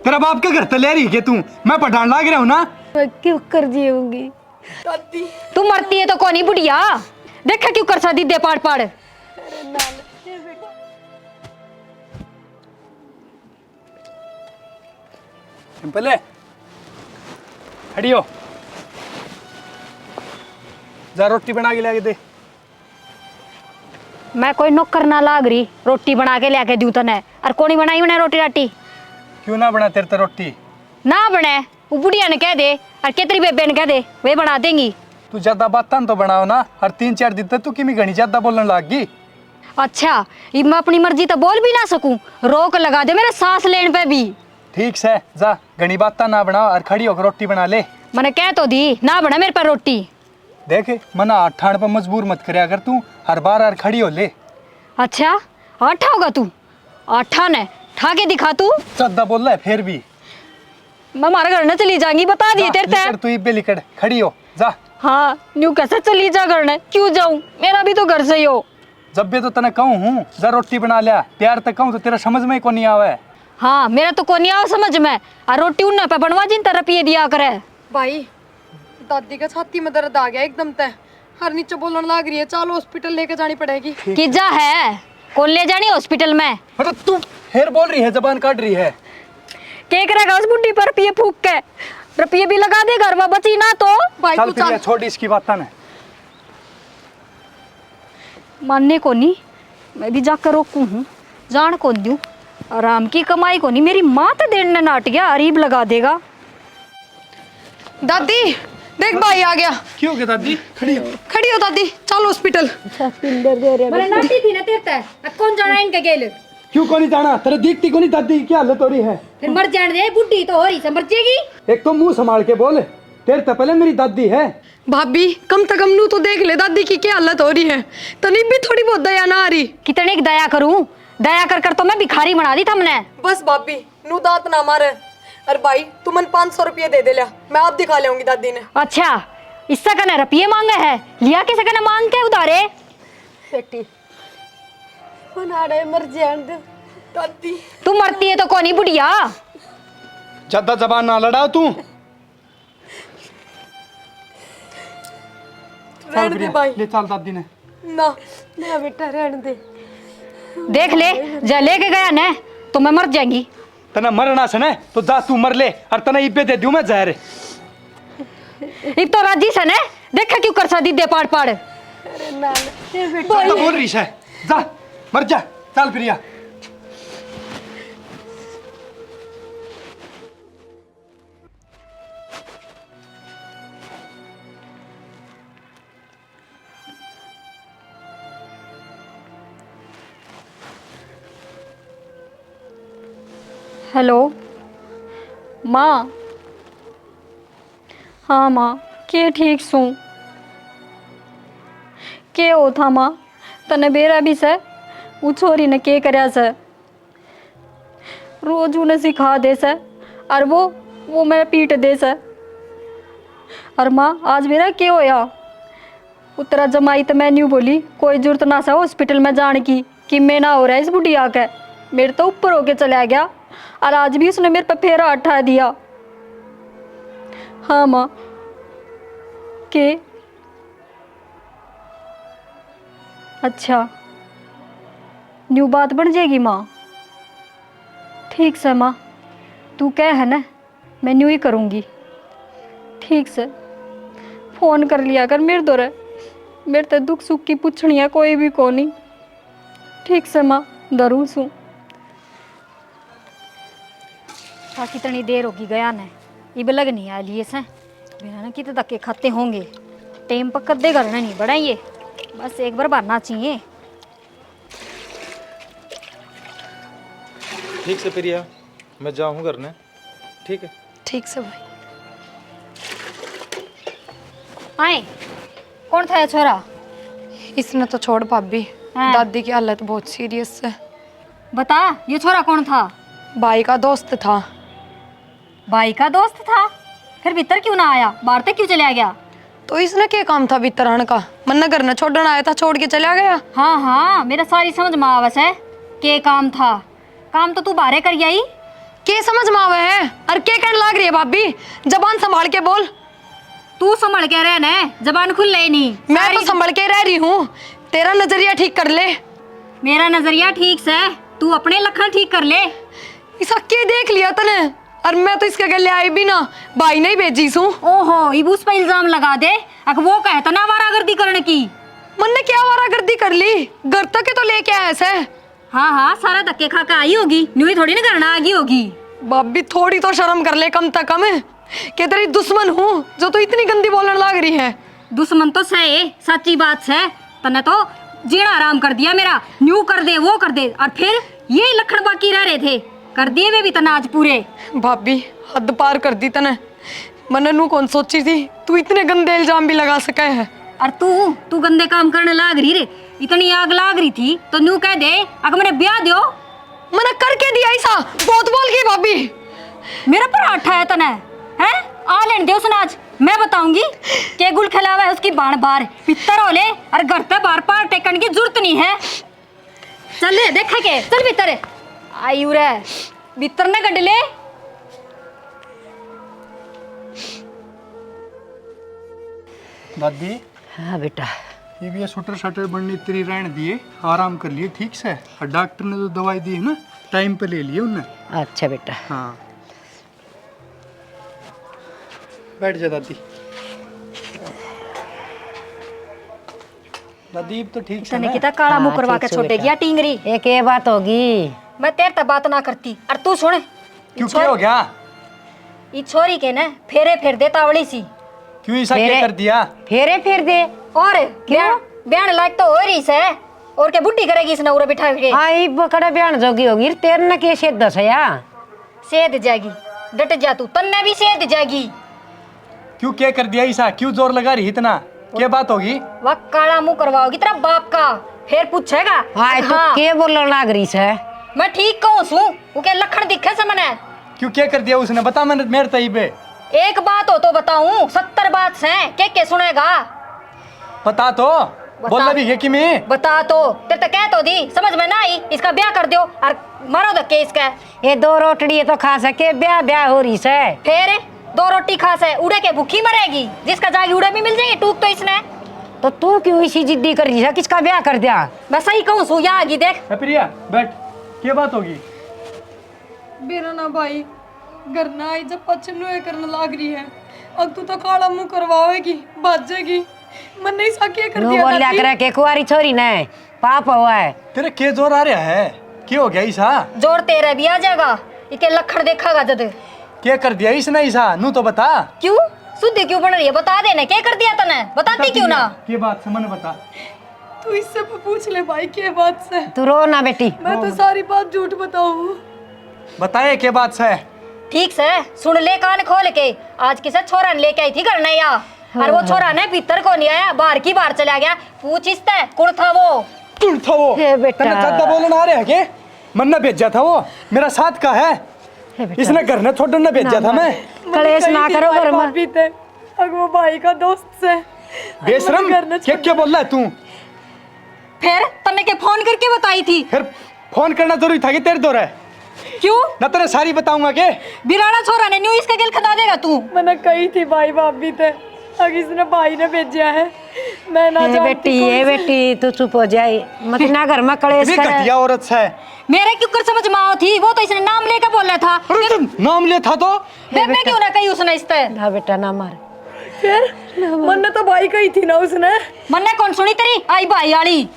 तेरा बाप का घर तो ले रही है तू, मैं पठान लाग रहा हूँ ना। मैं क्यों कर जीऊंगी दादी तू मरती है तो कौन बुढ़िया देखा क्यों कर सा दीदे पाड़ पाड़। सिंपल है, खड़ी हो, जा रोटी बना के लाके दे। मैं कोई नौकर ना लाग रही रोटी बना के लेके दूं तने और कोनी बनाई बना रोटी राटी क्यों ना बना तेरे तो रोटी? ना बने वो बुढ़िया ने कह दे और केतरी बेबे ने कह दे वे बना देंगी। तू ज्यादा बातें तो बनाओ ना, हर 3-4 दिन तक तू किमी घनी ज्यादा बोलने लग गई। अच्छा ये मैं अपनी मर्जी तो बोल भी ना सकूं, रोक लगा दे मेरे सांस लेने पे भी। ठीक से जा, घनी बातें ना बनाओ और खड़ी होकर रोटी बना ले। मैंने कह तो दी ना बना मेरे पर रोटी। देख मना आठान पर मजबूर मत करे, अगर तू हर बार हर खड़ी हो ले। अच्छा आठा होगा तू, आठा ने ठा के दिखा तू। ज्यादा बोल रहा है फिर भी। मैं हमारे घर न चली जाऊंगी बता दिए तेरे लिकड़, तू इब्बे लिकड़, खड़ी हो जा। हाँ न्यू कैसे चली जा घर ने, क्यों जाऊं, मेरा भी तो घर से ही हो। जब भी तो तने कहूँ हूँ जा रोटी बना लिया, प्यार तक कहूँ तो तेरा समझ में ही को नहीं आवे। हाँ मेरा तो कोनी आओ समझ में, और रोटी उन्ना पे बनवा जिन तरह पिए दिया करे। भाई दादी का छाती में दर्द आ गया एकदम तय, हर नीचे बोलने लग रही है, चलो हॉस्पिटल लेके जानी पड़ेगी। कि जा है कौन ले जानी हॉस्पिटल में? मतलब तू फिर बोल रही है, जबान काट रही है। के करेगा उस बुड्ढी पर रुपये फूक के, रुपये भी लगा दे घर में बची ना तो। भाई चल तू फिर चल। छोड़ इसकी बात ना। मानने को नहीं, मैं भी जाकर रोकू हूँ, जान कौन दूँ, आराम की कमाई को नहीं, मेरी माँ तो देर ने नाट गया अरीब लगा देगा। दादी देख भाई आ गया। क्यों गया दादी? खड़ी हो। खड़ी हो दादी, चल हॉस्पिटल। मैंने नाटी थी ना तेरे तक, कौन जाना इनके गेल? क्यों को नहीं जाना? तेरे दिखती को नहीं दादी की हालत हो रही है। फिर मर जाने दे, बुढ़ी तो हो रही से मर जाएगी। एक तो मुंह संभाल के बोल, तेरे तो पहले मेरी दादी है। भाभी कम से कम नू तो देख ले दादी की क्या हालत हो रही है, तनी भी थोड़ी बहुत दया ना आ रही। कितने की दया करूं, दया कर कर तो मैं भिखारी बना दी हमने। बस भाभी नू दांत ना मारे। अरे भाई तू मन 500 रुपये दे दे लिया, मैं आप दिखा लेंगी दादी ने। अच्छा इससे कहना रुपये मांगे है, लिया किसे कहना मांग के उधारे। बेटी बना रहे मर जान दे दादी। तू मरती है तो कौन बुढ़िया। ज्यादा जबान ना लड़ाओ तू। रहने दे भाई। ले चल दादी ने। ना ना बेटा रहने दे। देख ले जा लेके गया न तो मैं मर जाएंगी। तना मरना से न तो जा तू मर ले, और तना इब्बे दे दूं मैं जहर। इब तो राजी से न देखा क्यों कर सा दीदे पाड़ पाड़। अरे ना तो बोल रही है, जा मर जा, चल प्रिया। हेलो माँ। हाँ माँ के ठीक सू के हो था माँ, तने बेरा भी से वो छोरी ने के करया से, रोज उन्हें सिखा दे से और वो मैं पीट दे से। और माँ आज मेरा के होया, उतरा जमाई तो मैं न्यू बोली कोई जरूरत ना सा हॉस्पिटल में जाने की, कि मैं ना हो रहा है इस बुढ़िया के, मेरे तो ऊपर होके चला गया और आज भी उसने मेरे पे फेरा उठा दिया। हाँ माँ के अच्छा न्यू बात बन जाएगी माँ। ठीक से माँ तू कह है ना, मैं न्यू ही करूँगी। ठीक से फ़ोन कर लिया कर मेरे दौरे, मेरे तो दुख सुख की पूछनी है कोई भी को नहीं। ठीक से माँ जरूर सू। कितनी देर होगी गया ने, इब लग नहीं आ लिए से बिना ना कितने धक्के खाते होंगे, टेम पकड़ दे करना नहीं बड़ा ये, बस एक बार भरना चाहिए। ठीक से प्रिया, मैं जाऊँ घर ने। ठीक है ठीक से भाई। आए कौन था ये छोरा? इसने तो छोड़ भाभी, हाँ। दादी की हालत बहुत सीरियस है। बता ये छोरा कौन था? भाई का दोस्त था। भाई का दोस्त था? फिर भीतर क्यों ना आया, बाहर तक क्यों चला गया? तो इसने क्या काम था भीतर आने का, मन्ना घर ने छोड़ने आया था, छोड़ के चला गया। हाँ हाँ मेरा सारी समझ में आवस है के काम था, काम तो तू बाहर कर आई। के समझ में आवे है और के कहने लाग रही है भाभी? जबान संभाल के बोल। तू संभल के रह ना, जबान खुल ले नहीं। मैं तो संभल के रह रही हूँ, तेरा नजरिया ठीक कर ले। मेरा नजरिया ठीक से, तू अपने लक्षण ठीक कर ले। इसा के देख लिया तने, और मैं तो इसके गले आई भी ना, भाई नहीं भेजी सू। ओहो, इब उस पर इल्जाम लगा दे। अगर वो कहे तो ना आवारागर्दी करने की। मन ने क्या आवारागर्दी कर ली? घर तक के तो लेके आया ऐसे। हाँ हाँ, सारा धक्के खा के आई होगी, न्यू थोड़ी ना करना आगी होगी। भाभी थोड़ी तो शर्म कर ले कम तक कम है कि तेरी दुश्मन हूँ जो तू इतनी गंदी बोलने लग रही है। दुश्मन तो सही, सच्ची बात है। तने तो जीना आराम कर दिया मेरा, न्यू कर दे वो कर दे, और फिर यही लखन बाकी रह रहे थे, कर दिए वे भी तना आज पूरे। भाभी हद पार कर दी तने, मैंने नू कौन सोची थी तू इतने गंदे इल्जाम भी लगा सके है। और तू गंदे काम करने लाग रही रे, इतनी आग लाग रही थी तो न्यू कह दे अगर मैंने ब्याह दियो। मैंने करके दिया ऐसा, बहुत बोल गई भाभी। मेरा पर आठा है तने हैं, आ लेने दे उसने आज, मैं बताऊंगी के गुल खिलावा है उसकी बाण बार पितर हो ले, और घर पे बार पार टेकन की जरूरत नहीं है। चल ले देखे के, चल भीतर आई रे, भीतर ने गड ले। दादी हाँ बेटा। ये भी शूटर शटर बननी तेरी रहने दिए, आराम कर लिए ठीक से, और डॉक्टर ने जो दवाई दी है ना टाइम पे ले लिए उनने। अच्छा बेटा। हाँ बैठ जा दादी। दादी अब तो ठीक से तने ना? कितना काला मुंह हाँ, करवा के ठीक से छोड़ेगी बेटा। या टिंगरी। एक ये बात होगी। मैं तेरे तक बात ना करती, और तू सुन, क्यों क्या हो गया? ई छोरी के ना फेरे फेर दे तावड़ी सी। क्यों ऐसा मेरे- क्या कर दिया? फेरे फिर दे। और ब्याह लायक तो हो रही से, और क्या बुड्ढी करेगी इसने उरे बिठा के। आई बकड़ा बयान जोगी होगी, तेरे न के से दस या सेध जाएगी, डट जा तू, तन्ने भी सेध जाएगी। क्यों क्या कर दिया ऐसा? क्यों जोर लगा रही इतना? क्या बात होगी? वह काला मुंह करवाओगी तेरा बाप का, फिर पूछेगा। हाँ तू के बोलने लाग रही है? मैं ठीक कहूँ सू, वो के लखन दिखे से मने। क्यों क्या कर दिया उसने? बता मैंने मेरे तईबे। एक बात हो तो बताऊं, 70 बात से के सुनेगा। बता तो, बोलना भी है कि मैं बता तो, तेरे तो कह तो दी, समझ में ना आई, इसका ब्याह कर दो और मारो धक्के इसका। ये दो रोटड़ी तो खा सके, ब्याह ब्याह हो रही है। फिर 2 रोटी खा से उड़े के भूखी मरेगी, जिसका जागी उड़े भी मिल जाएगी, टूक तो इसने। तो तू क्यों इसी जिद्दी कर रही है? किसका ब्याह कर दिया? मैं सही कहूँ सू, यहाँ आगी देख। है प्रिया बैठ। क्या बात होगी? मेरा ना भाई घर ना आई जब पश्चिम नुए करने लाग रही है, अब तू तो काला मुंह करवाएगी, भाजेगी। मन नहीं सा क्या कर नू दिया बोलिया दादी? करे के कुआरी छोरी ने पाप हुआ है। तेरे के जोर आ रहा है? क्या हो गया ऐसा? जोर तेरा भी आ जाएगा, इके लखन देखा जद। क्या कर दिया इसने ऐसा? नू तो बता। क्यों शुद्ध क्यों बन रही है, बता देना क्या कर दिया तने, बताती क्यों ना। क्या बात से? मैंने बता। तू इससे पूछ ले भाई क्या बात से। तू रो ना बेटी। मैं तो सारी बात झूठ बताऊं। बताए क्या बात से? ठीक से सुन ले कान खोल के, आज किसे छोरा ने लेके आई थी घर नया, और वो छोरा ने भीतर को नहीं आया, बाहर की बाहर चला गया। पूछ इससे कौन था वो? कौन था वो? हे बेटा। तने ज्यादा बोलना आ रहा है के? मन ने भेजा था वो, मेरा साथ का है। हे बेटा। इसने घर ने छोड़ने न भेजा था मैं। कलेश ना करो घर में। भाभी थे अगर वो भाई का दोस्त से बेशरम क्या क्या बोल रहा है तू? फिर तने के फोन करके बताई थी? फिर फोन करना जरूरी था कि तेरे दौर है? क्यों? न तेरे सारी बताऊंगा के? बिराना छोरा ने न्यू इसका गिल खदा देगा तू। मैंने कही थी भाई भाभी थे, अगर इसने भाई ने भेजा है मैं ना हे जानती बेटी, कौन ये सी- बेटी तू चुप हो जाए मत ना, घर में कलेश भी करे। घटिया औरत है। मेरे क्यों कर समझ में आओ थी, वो तो इसने नाम लेकर बोला था। अरे तुम नाम ले था तो? मैं क्यों ना कही उसने इस पे? ना बेटा ना मार। फिर मन तो भाई कही थी ना उसने। मन्ने कौन सुनी तेरी आई भाई वाली?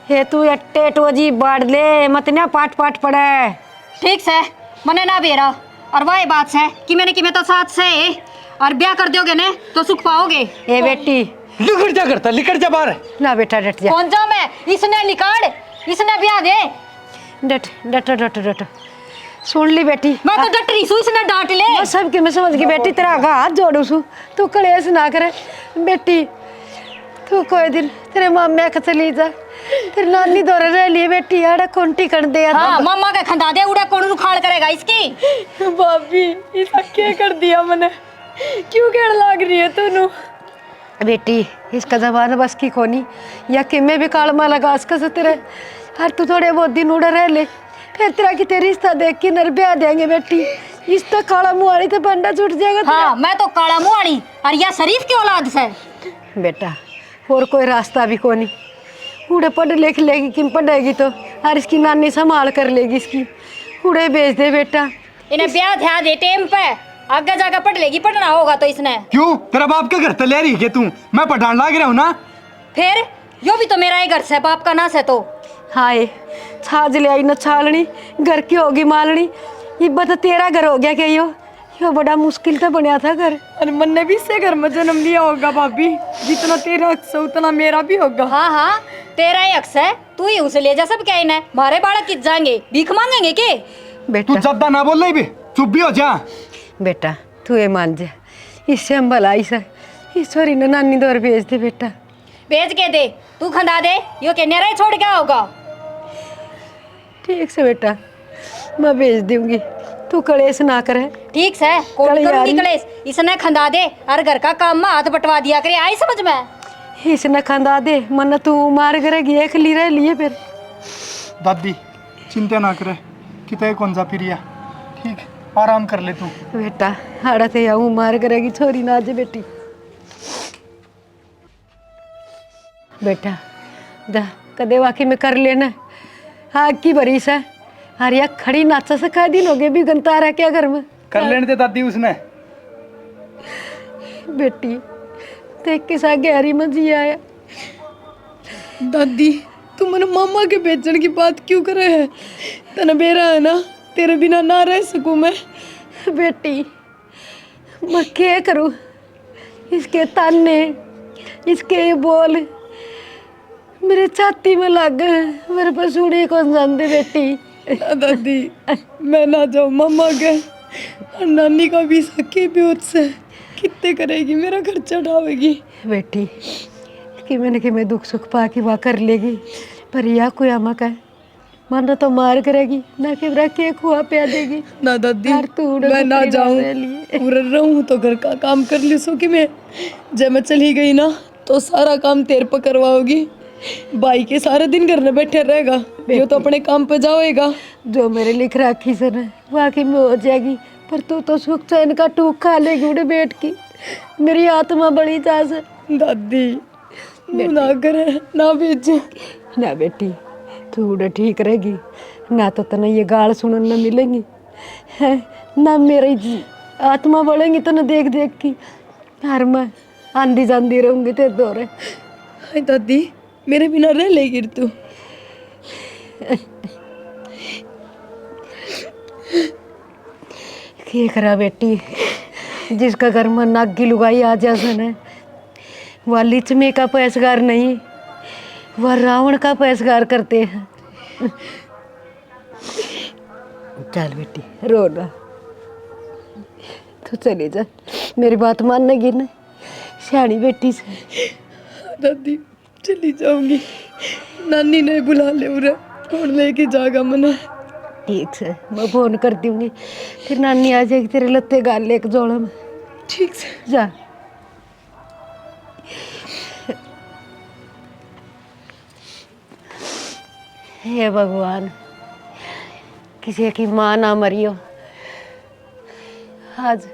हे तू अट्टे टोजी बाढ़ ले मत ना, पाट पाट पड़े। ठीक से मने ना बेरा, और वही बात है कि मैंने कि मैं तो साथ से और ब्याह कर दोगे ने तो सुख पाओगे। ए बेटी लिखट जा करता, लिखट जा बाहर। ना बेटा डट जा। कौन जा मैं? इसने निकाल, इसने ब्याह दे। डट डट डट डट। सुन ली बेटी, मैं तो डट रही सू, इसने डांट ले। मैं सब के मैं समझ गई बेटी, तेरा आगा हाथ जोड़ू सू, तू कलेश ना करे बेटी। तू कोई दिन तेरे मामे के चली जा, तेरी नानी दौरे रह लिए बेटी, आड़ा कोंटी कर दे। हाँ मम्मा का खंदा दे, उड़ा कौन उखाड़ करेगा इसकी? भाभी इसका क्या कर दिया मैंने? क्यों कहने लाग रही है तू? बेटी इसका जबान बस की कोनी, या कि मैं भी काल माला घास का तेरे, हर तू थोड़े बहुत दिन उड़े रह ले, फिर तेरा कि तेरी रिश्ता देख के नर ब्याह देंगे बेटी। इस तो काला मुंह वाली तो बंडा छूट जाएगा तेरा। हाँ मैं तो काला मुंह वाली और या शरीफ की औलाद से। बेटा और कोई रास्ता भी कोनी। उड़े पढ़ लिख लेगी कि पढ़ेगी तो और इसकी नानी संभाल कर लेगी इसकी। उड़े भेज दे बेटा। इन्हें ब्याह ध्यान दे टाइम पे, आगे जाकर पढ़ लेगी, पढ़ना होगा तो इसने। क्यों तेरा बाप का घर तले रही है तू? मैं पठान लाग रहा हूँ ना। फिर यो भी तो मेरा ही घर से, बाप का नास है तो। हाय छाज ले आई न छालनी, घर की होगी मालनी। ये बता तेरा घर हो गया क्या? यो बड़ा मुश्किल तो बनया था घर। और मन ने भी इससे घर में जन्म लिया होगा भाभी। जितना तेरा हक है उतना मेरा भी होगा। हाँ हाँ तेरा ही अक्स है, तू ही उसे ले जा। सब क्या इन्हें मारे बालक किस जाएंगे, भीख मांगेंगे के? तू बेटा ज्यादा ना बोल रही भी, चुप भी हो जा। बेटा तू ये मान जा, इससे हम भलाई से ईश्वरी ने नानी दौर भेज दे बेटा। भेज के दे, तू खंदा दे, यो के नेरा ही छोड़ क्या होगा। ठीक से बेटा मैं भेज दूंगी, तू कलेश ना करे। ठीक से कोई कल करूंगी यारी। कलेश, इसने खंदा दे और घर का काम में हाथ बटवा दिया करे। आई समझ में? इसने खंदा दे मन तू मार करेगी एक ली रह लिए फिर। दादी चिंता ना करे, कितने कौन सा प्रिया, ठीक आराम कर ले तू। बेटा हाड़ा ते आऊँ मार करेगी छोरी ना जे बेटी। बेटा जा कदे वाकई में कर लेना। आग की बरिश है अरे यार खड़ी नाचा से का दिन हो गए भी गंता रहा क्या घर में। कर लेने दे दादी उसने। बेटी देख के सा गहरी में जी आया। दादी तू मन मामा के बेचने की बात क्यों करे है? तना बेरा है ना, तेरे बिना ना रह सकूं मैं। बेटी मैं क्या करूं? इसके ताने इसके ये बोल मेरे छाती में लग गए। मेरे पास उड़ी कौन जानते बेटी। ना दादी मैं ना जाऊँ मामा के, और नानी का भी सखी भी उससे कितने करेगी, मेरा खर्चा उठावेगी। बेटी कि मैं दुख सुख पा के वहाँ कर लेगी, पर यह कोई आमा का है मन तो मार करेगी ना कि के खुआ पिया देगी। ना दादी यार तू उड़े मैं ना दूसरी जाऊँ, बात ले लिए। पूरा रहूँ तो घर का काम कर ली सो कि मैं जब मैं चली गई ना तो सारा काम तेरे पर करवाओगी। भाई के सारे दिन घर में बैठे रहेगा, यो तो अपने काम पे जाएगा। जो मेरे लिख राखी से ना वाकई में हो जाएगी, पर तू तो सुख चैन का टूक खा लेगी उड़े बैठ की। मेरी आत्मा बड़ी चास है। दादी ना करे ना भेजे। ना बेटी तू उड़े ठीक रहेगी ना, तो तना ये गाल सुनन न मिलेंगी है ना। मेरी आत्मा बढ़ेंगी तो न देख देख की हर मैं आंधी जांदी रहूंगी तेरे दौरे। हाय दादी मेरे बिना रह लेगी तू? क्या करा बेटी, जिसका घर में नागी लुगाई आ जा सन वह लिचमे का पैसगार नहीं, वह रावण का पैसगार करते हैं। चल बेटी रो ना, तू चली जा, मेरी बात मानेगी ना सियानी बेटी से। दादी चली जाऊंगी, नानी ने बुला ले उरे और लेके जाएगा मना। ठीक से मैं फोन कर दूंगी, फिर नानी आ जाएगी तेरे लत्ते गाल ले एक जोड़ा में। ठीक से जा। हे भगवान किसी की माँ ना मरियो। आज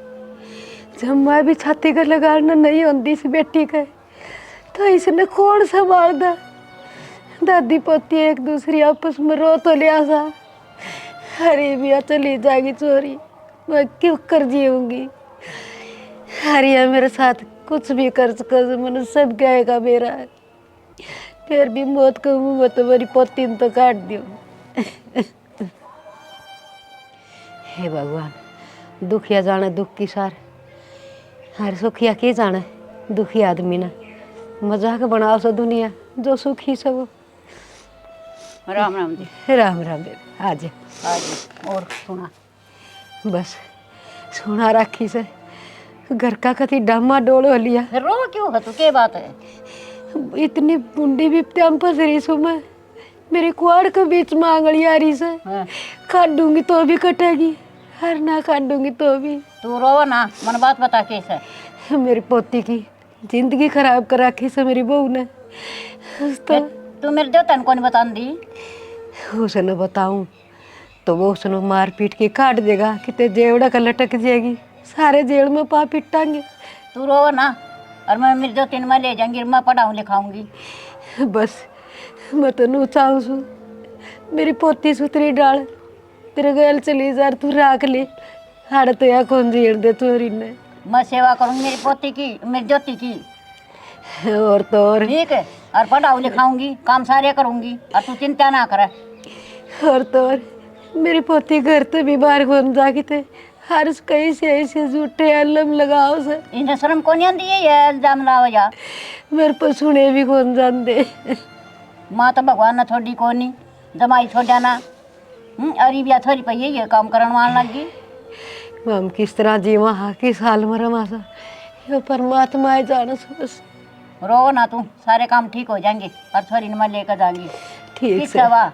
जब मैं भी छाती का लगाना नहीं होती इस बेटी का, तो इसने कौन संभाल दा? दादी पोती एक दूसरी आपस में रो तो लिया सा। अरे बिया चली जाएगी चोरी, मैं क्यों कर जीऊंगी? हरिया मेरे साथ कुछ भी कर सको, मन सब गाएगा मेरा। फिर भी मौत को मुँह में तो मेरी पोती ने तो काट दियो। हे भगवान दुखिया जाने दुख की सार, हर सुखिया की जाने दुखी आदमी ना। मजाक बनाओ सो दुनिया, जो सुखी सब। राम राम जी। राम राम बेबी आज और सुना बस सुना राखी से घर का कति डामा डोल हो लिया। रो क्यों है, तू क्या बात है? इतनी बुंडी भी प्याम फंस रही सो मैं, मेरे कुआड़ के बीच में आंगली आ रही से। काट दूंगी तो भी कटेगी, हर ना काट दूंगी तो भी। तू रो ना, मन बात बता कैसे। मेरी पोती की जिंदगी खराब कर रखी से मेरी बहू ने। तो तू मेरे देवता को नहीं बता दी? उसे न बताऊं तो वो उसने मार पीट के काट देगा, कितने जेवड़ा का लटक जाएगी, सारे जेल में पा पिटांगे। तू रो ना, और मैं मेरी 2-3 में ले जाऊंगी, मैं पढ़ाऊँ लिखाऊंगी। बस मैं तो नू चाहूँ सू मेरी पोती सुतरी डाल तेरे गल चली जा, तू राख ले हाड़ तो या कौन जीण दे तोरी ने। मैं सेवा करूंगी मेरी पोती की, मेरी ज्योति की, और तो और ठीक है। और पढ़ाऊँ लिखाऊंगी, काम सारे करूंगी, और तू चिंता ना करे। और तो और मेरी पोती घर तो बीमार कौन जागी थे, हर कहीं से ऐसे झूठे अलम लगाओ से इन्हें शर्म कौन आती है ये इल्जाम लाओ जा। मेरे पर सुने भी कौन जान दे। माँ तो भगवान ने छोड़ी कोनी, जमाई छोड़ा ना। अरे भी थोड़ी पई है ये काम करने वाला लगी। हम किस तरह जीवा हाँ किस हाल में रमासा, ये परमात्मा है जाना बस। रो ना तू, सारे काम ठीक हो जाएंगे, और छोरी ने मैं लेकर जाऊंगी। ठीक से सवा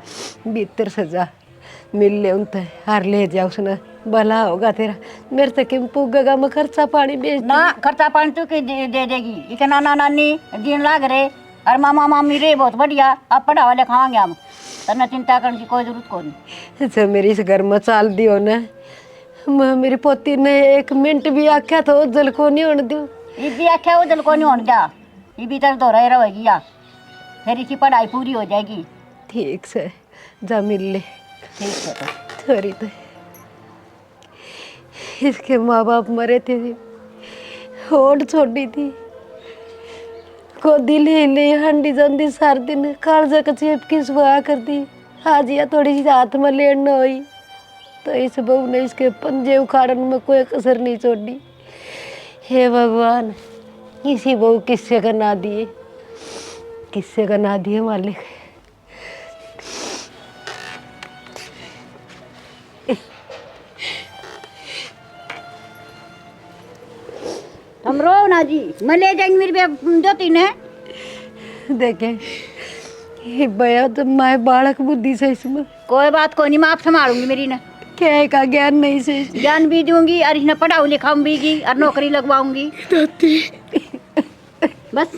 भीतर सजा मिल ले उनते हार ले जा उसने, भला होगा तेरा। मेरे तक किम पुगेगा, मैं खर्चा पानी बेच ना, खर्चा पानी तू की दे देगी। इके नाना नानी दिन लाग रहे, और मामा मामी रे बहुत बढ़िया, अब पढ़ावा लिखावांगे हम, तन्ने चिंता करने की कोई जरूरत कोनी। अच्छा मेरी इस घर में चाल दियो ना, मैं मेरी पोती ने 1 मिनट भी आख्या तो जल को नहीं होने दूँ। ये भी आख्या वो दिल को नहीं होने जा, ये भी तरह दोहराई रहेगी या फिर इसकी पढ़ाई पूरी हो जाएगी। ठीक से जा मिल ले। ठीक है तो सॉरी तो इसके माँ बाप मरे थे, होड़ छोड़ी थी को दिल हिले हंडी जंदी सार दिन कालजा का चेप की सुहा कर दी। आज या थोड़ी सी हाथ में लेन न हुई तो इस बहू ने इसके पंजे उखाड़न में कोई कसर नहीं छोड़ी। हे भगवान, इसी बहू किस्से का ना दिए, किस्से का ना दिए मालिक। हम रो ना जी, मैं ले जाएंगी मेरी ज्योति ने। देखे ये भैया तो माए बालक बुद्धि से इसमें कोई बात कोई नहीं, मैं आप संभालूंगी मेरी ने। क्या का ज्ञान नहीं से ज्ञान भी दूंगी, और इन्हें पढ़ाऊँ लिखाऊंगी, और नौकरी लगवाऊंगी। बस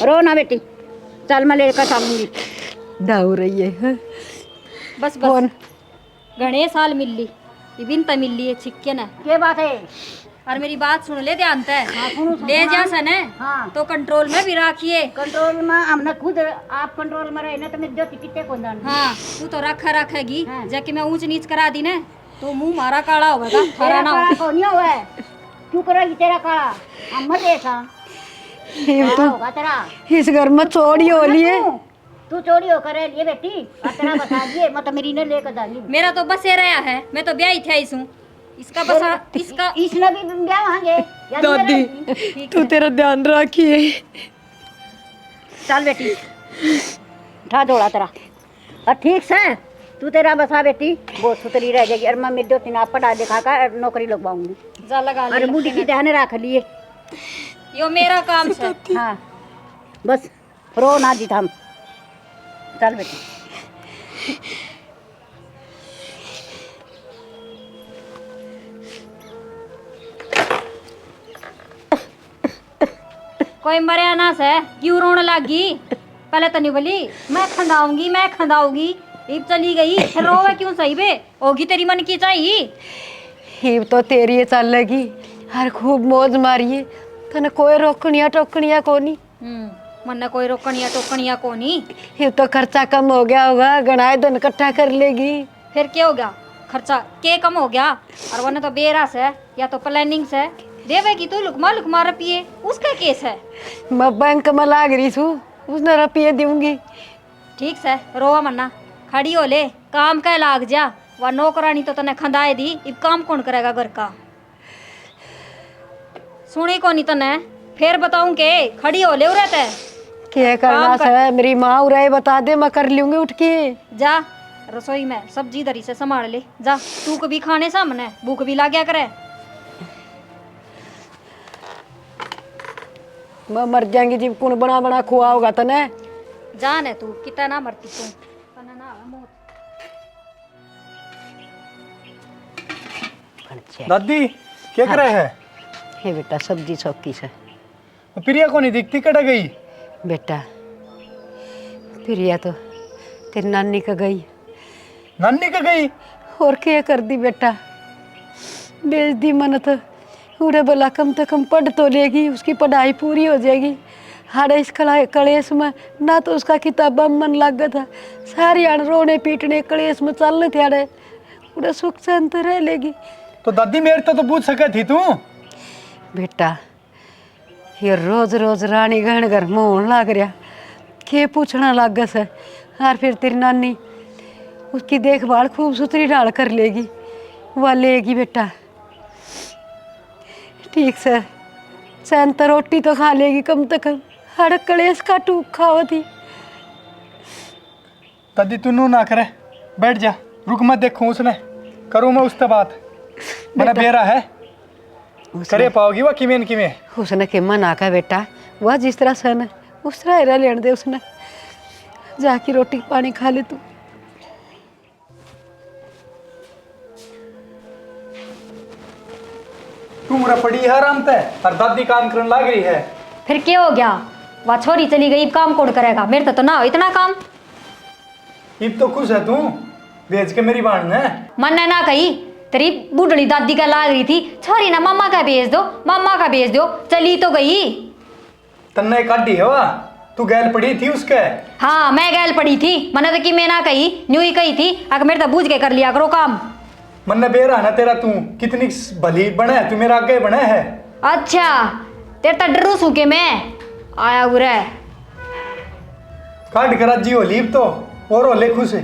रो ना बेटी, चल मैं लेकर चलूंगी। दाऊ रही है हाँ? बस बस घणे साल मिल ली, इबिन त मिल ली है छिक्के ना। क्या बात है? और मेरी बात सुन ले ध्यान से, ले जा सन है हाँ। तो कंट्रोल में भी रखिए। कंट्रोल में हमने खुद, आप कंट्रोल में रहे ना तो मेरी ज्योति कितने को जान। हाँ तू तो रखेगी, हाँ। जाके मैं ऊंच नीच करा दी ना तो मुंह मारा काला होगा, तेरा थारा ना काला हो। कौन हुआ है? क्यों करेगी तेरा काला? हम मत ऐसा ये काला तो होगा तेरा। इस घर में चोरी हो ली है। तू चोरी होकर रह लिए बेटी, और तेरा बता दिए मैं तो मेरी ने लेकर जाऊंगी। मेरा तो बस ये रहा है, मैं तो ब्याह थे इसू इसका बस इसका इसने भी ब्याह होंगे दादी तू तेरा ध्यान रखिए। चल बेटी, उठा दौड़ा तेरा, और ठीक से तू तेरा बसा बेटी, बहुत सुतरी रह जाएगी। और मैं मेरी ज्योति ने पढ़ा लिखा कर नौकरी लगवाऊंगी। जा लगा ले अरे बूढ़ी की ध्यान रख लिए। यो मेरा काम से। हाँ बस रो ना जी हम, चल बेटी। कोई मरे ना से क्यों रोने लगी? पहले तो नहीं बोली मैं खंदाऊंगी, इब चली गई, फिर रोवे क्यों? सही बे होगी तेरी मन की चाहिए। ही तो तेरी चल लगी, हर खूब मौज मारिए, तने कोई रोकनिया टोकनिया कोनी। मन ने कोई रोकनिया टोकनिया कोनी। ये तो खर्चा कम हो गया होगा, गणाए धन इकट्ठा कर लेगी। फिर क्या हो गया? खर्चा के कम हो गया? और वरना तो बेरा से या तो प्लानिंग से देवेगी तू लुकमा रुपये, उसका केस है। मैं बैंक में लाग रही हूँ, उसने रुपये दूंगी। ठीक से रोवा मन्ना, खड़ी हो ले, काम का लाग जा। वह नौकरानी तो तने खंदाए दी, इब काम कौन करेगा घर का? सुनी को नहीं तने, फिर बताऊं के खड़ी हो ले रहते क्या करना है? मेरी माँ उराए बता दे, मैं कर लूंगी उठ के। जा रसोई में सब्जी दरी से संभाल ले जा, तू कभी खाने सामने भूख भी लाग्या करे। मैं मर जाएंगी जी, कौन बना बना खुआ होगा तने। जान है तू कितना ना मरती तू, तने ना मौत। दादी क्या कर रहे हैं? हे बेटा सब्जी चौकी से। प्रिया को नहीं दिखती, कट गई? बेटा प्रिया तो तेरी नानी का गई। नानी का गई? और क्या कर दी बेटा, बेच दी मन तो उरे बोला कम से कम पढ़ तो लेगी, उसकी पढ़ाई पूरी हो जाएगी। हाड़े इस कलेश में ना तो उसका किताबा में मन लग था, सारी आड़ रोने पीटने कलेश में चलने थे आड़े, उरे सुख चैन तो रह लेगी। तो दादी मेरे तो पूछ सके थी तू। बेटा ये रोज रोज रानी गहन घर में होने लग रहा, के पूछना लग से। और फिर तेरी नानी उसकी देखभाल खूब सुथरी ढाल कर लेगी, वह लेगी बेटा। ठीक से चैन तो रोटी तो खा लेगी कम से कम, हर कलेश का टूक खाओ थी। दादी तू नू ना करे, बैठ जा, रुक मत, देखूं उसने करूँ मैं उससे बात। मैंने बेरा है करे पाओगी वह किमें किमें। उसने के मना का बेटा, वह जिस तरह से न उस तरह रह लेने दे, उसने जाके रोटी पानी खा ले तू। तू मुरा पड़ी है आराम ते और दादी काम करने लग रही है। फिर क्या हो गया, वह छोरी चली गई, काम कौन करेगा, मेरे तो ना हो इतना काम। इब तो खुश है तू, भेज के मेरी बाण ने। मन ने ना कही, तेरी बूढ़ी दादी का लाग रही थी, छोरी ना मामा का भेज दो, मामा का भेज दो, चली तो गई। तन्ने काटी है वह, तू गैल पड़ी थी उसके। हाँ मैं गैल पड़ी थी, मैंने तो कि मैं ना कही, न्यू ही कही थी, अगर मेरे तो बूझ के कर लिया करो काम। मन ने बेरा ना तेरा, तू कितनी भली बने है, तू मेरा आगे बने है। अच्छा तेरे तो डरू सू के मैं आया उरे। काट कर जी हो लीप तो और हो ले खुश।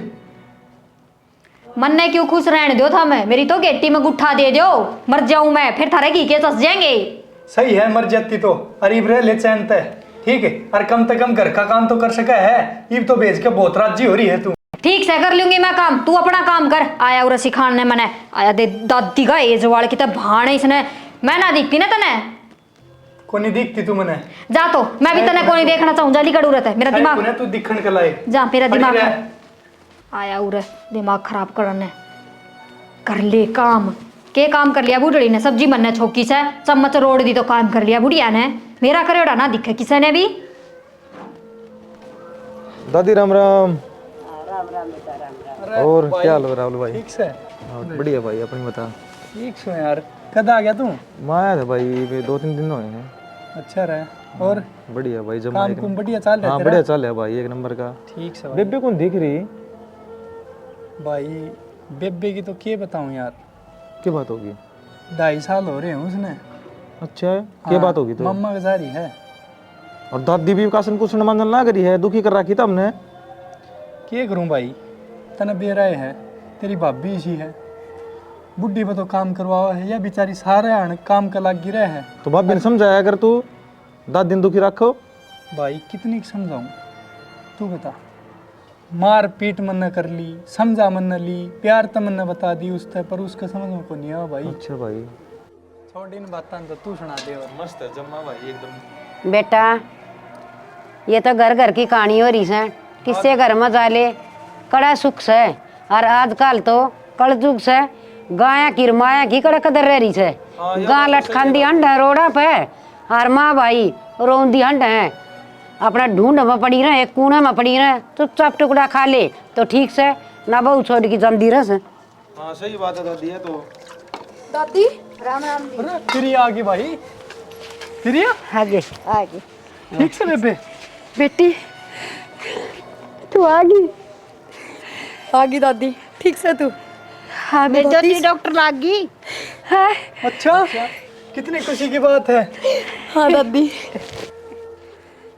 मन ने क्यों खुश रहने दो था, मैं मेरी तो गेटी में गुट्ठा दे दो, मर जाऊं मैं, फिर थारे घी के चस जाएंगे। सही है, मर जाती तो अरीब रह ले चैन ते, ठीक है। और कम से कम घर का काम तो कर सका है, इब तो भेज के बहुत राजी हो रही है तू। ठीक से कर लूंगी मैं काम, तू अपना काम कर। आया उरे सिखाने मने आया दे दादी का एज वाले की तो भाण इसने, मैं ना दिखती ना तने को नहीं दिखती तू मने। जा तो मैं भी तने को नहीं देखना चाहूं, जाली कड़ू रहता है मेरा दिमाग। तू दिखण के लायक जा मेरा पड़ी दिमाग रह। आया उरे दिमाग खराब करने, कर ले काम। के काम कर लिया बूढ़ी ने, सब्जी मनने छोकी से चम्मच रोड़ दी तो काम कर लिया बुढ़िया ने, मेरा करेड़ा ना दिखे किसी ने भी। दादी राम राम। अरे और भाई, क्या हाल है राहुल भाई? ठीक से? हाँ, बढ़िया भाई, अपनी बता। ठीक से यार, कद आ गया तू? मैं आया था भाई, ये 2-3 दिन हुए हैं। अच्छा रहे। और बढ़िया भाई, जब काम कुम बढ़िया चल रहा हाँ है बढ़िया चल रहा है भाई, एक नंबर का। ठीक से भाई। बेबे कौन दिख रही? भाई बेबे की तो क्या बताऊं यार, क्या बात होगी? 2.5 साल हो रहे हैं उसने। अच्छा है, क्या बात होगी? तो मम्मा का जारी है। और दादी भी कासन कुशन मंजन ना करी है, दुखी कर रखी था हमने। क्या करूं भाई, तने बेराए है, तेरी भाभी इसी है, बुढ़ी में तो काम करवाओ है, या बेचारी सारे आने काम का लाग गिरा है। तो भाभी ने समझाया अगर तू दादी ने दुखी रखो। भाई कितनी समझाऊं, तू बता। मार पीट मन न कर ली, समझा मन न ली, प्यार तो मन न बता दी उससे, पर उसका समझ में को नहीं आया भाई। अच्छा भाई, छोड़ इन बातां तो तू सुना दे। और मस्त है जम्मा भाई एकदम। बेटा ये तो घर घर की कहानी हो रही है, किससे घर में जाले कड़ा सुख से। और आजकल तो कलजुग से गाया की माया की कड़ा कदर रह रही है। गां लटखांदी हंड है रोड़ा पे, और माँ भाई रोंदी हंड है, अपना ढूंढ में पड़ी रहे, एक कूने में पड़ी रहे, चुपचाप टुकड़ा खा ले तो ठीक से, ना बहु छोड़ की जमदी रस। हाँ सही बात है दादी, है तो दादी अरे तेरी आ गई भाई, तेरी आगे ठीक से बेबे। बेटी तू आ गई दादी, ठीक से तू। हाँ मेरी दादी डॉक्टर लाग गई। है। अच्छा कितनी खुशी की बात है। हाँ दादी।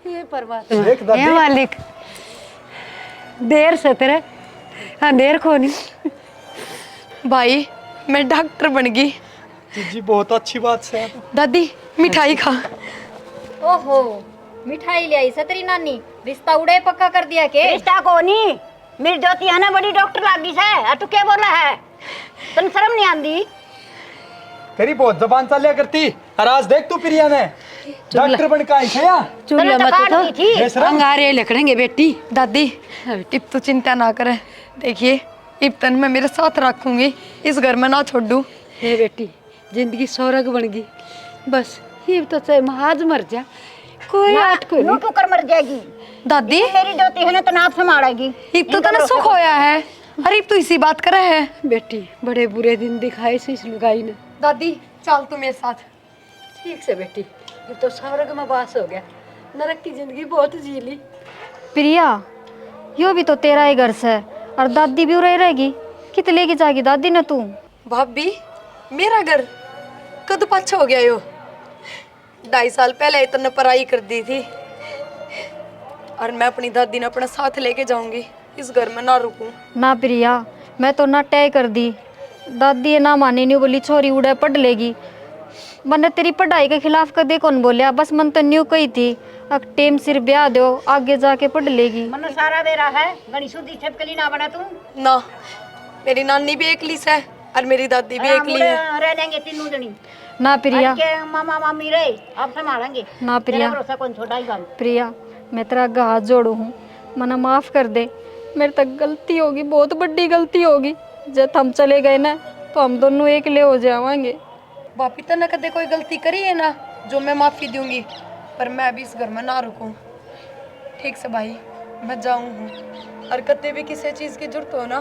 ये परमात्मा, देख दादी। हे मालिक, देर से तेरे अंधेर को नहीं। भाई मैं डॉक्टर बन गई। जी बहुत अच्छी बात है। दादी मिठाई खा। ओहो मिठाई ले आई से तेरी नानी, रिश्ता उड़े पक्का कर दिया के? रिश्ता को नहीं, मेरी दोती है ना बड़ी डॉक्टर लाग गई है। और तू क्या बोल रहा है, तन शर्म नहीं आंदी? तेरी बहुत जबान चलिया करती, और आज देख तू प्रिया ने डॉक्टर बन के आई है या? चूल्हे तने मत तो काट तो दी थी। बेशरम। अंगारे लकड़ेंगे बेटी। दादी इब तो चिंता ना करे, देखिए इब तन मैं मेरे साथ रखूंगी, इस घर में ना छोड़ दूं। हे बेटी जिंदगी स्वर्ग बन गई, बस ये तो चाहे महाज मर जा, कोई आट को यूं नहीं। क्यों कर मर जाएगी? दादी मेरी दोती है ना तो नाप संभालेगी। इब तो तने सुख होया है, अरे तू इसी बात कर है। बेटी बड़े बुरे दिन दिखाए से इस लुगाई ने। दादी चल तू मेरे साथ। ठीक से बेटी, ये तो स्वर्ग में वास हो गया, नरक की जिंदगी बहुत जी ली। प्रिया, यो भी तो तेरा ही घर से, और दादी भी उरे रहेगी। कित लेके जाएगी दादी ने तू? भाभी मेरा घर कद पाछा हो गया यो। 2.5 साल पहले इतने पढ़ाई कर दी थी, और मैं अपनी दादी ने अपने साथ लेके जाऊंगी। इस घर में ना रुकूं। ना प्रिया, मैं तो ना तय कर दी। दादी ना मानी, नहीं बोली छोरी उड़े पढ़ लेगी। मैंने तेरी पढ़ाई के खिलाफ कदे कौन बोलिया, बस मन तो न्यू कही थी अब टेम सिर ब्याह दो, आगे जाके पढ़ लेगी। मन सारा बेरा है गणी शुद्धि छपकली ना बना तू। ना मेरी नानी भी एकली से और मेरी दादी भी एकली है। रह लेंगे तीनों जनी। ना प्रिया, के मामा मामी रहे आप संभालेंगे। ना प्रिया, तेरा भरोसा कौन छोड़ा ही काम। प्रिया मैं तेरा हाथ जोड़ू हूँ, मना माफ़ कर दे। मेरे तक गलती होगी, बहुत बड़ी गलती होगी। जब हम चले गए ना तो हम दोनों एक ले हो जाएंगे। भाभी तो न कदे कोई गलती करी है ना जो मैं माफी दूंगी, पर मैं भी इस घर में ना रुकूं। ठीक से भाई, मैं जाऊं हूँ, और कदे भी किसी चीज की जरूरत हो ना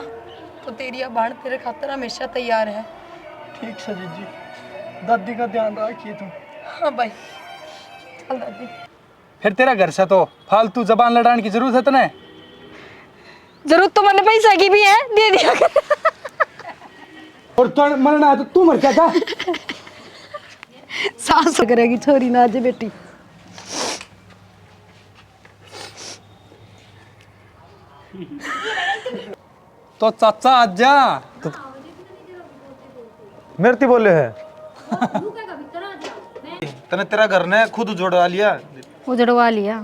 तो तेरी बाण तेरे खातिर हमेशा तैयार है। ठीक से जीजी, दादी का ध्यान रखिए तुम। हाँ भाई चल दादी। फिर तेरा घर से तो फालतू जबान लड़ाने की जरूरत है तने? जरूरत तो मैंने पैसा की भी है, दे दिया कर। और तो मरना है तो तू मर क्या था? सास करेगी छोरी ना जे बेटी। तो चाचा आजा तो मेरे ती बोले है तने तेरा घर ने खुद उजड़वा लिया। उजड़वा लिया।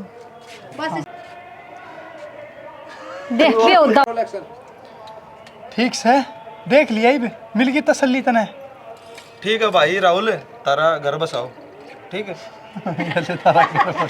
देख लियो ठीक से देख लिया ही मिल गई तसल्ली तने। ठीक है भाई राहुल, तारा घर बसाओ। ठीक है ऐसे तारा